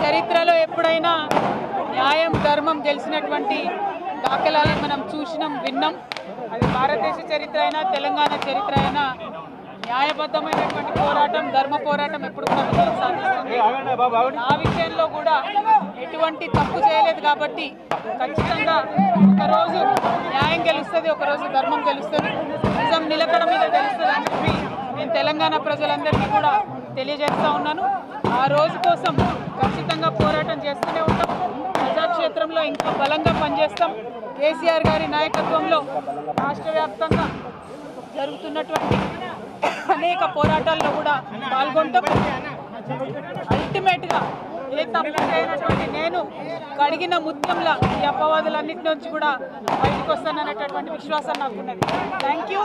చరిత్రలో ఎప్పుడైనా న్యాయం ధర్మం గెలిచినటువంటి దాఖలాలను మనం చూసినాం, విన్నాం. అది భారతదేశ చరిత్ర అయినా తెలంగాణ చరిత్ర అయినా న్యాయబద్ధమైనటువంటి పోరాటం, ధర్మ పోరాటం ఎప్పుడు కూడా విజయం సాధిస్తుంది. ఆ విషయంలో కూడా ఎటువంటి తప్పు చేయలేదు కాబట్టి ఖచ్చితంగా ఒకరోజు న్యాయం గెలుస్తుంది, ఒకరోజు ధర్మం గెలుస్తుంది, నిజం నిలకడ మీద గెలుస్తుంది అని చెప్పి నేను తెలంగాణ ప్రజలందరికీ కూడా తెలియజేస్తూ ఉన్నాను. ఆ రోజు కోసం ఖచ్చితంగా పోరాటం చేస్తూనే ఉంటాం. ప్రజాక్షేత్రంలో ఇంకా బలంగా పనిచేస్తాం. కేసీఆర్ గారి నాయకత్వంలో రాష్ట్ర వ్యాప్తంగా జరుగుతున్నటువంటి అనేక పోరాటాల్లో కూడా పాల్గొంటాం. అల్టిమేట్గా ఏ తప్పు చేయనటువంటి నేను కడిగిన ముత్యంలా ఈ అపవాదులన్నింటి నుంచి కూడా బయటకు వస్తాననేటటువంటి విశ్వాసం నాకున్నది. Thank you.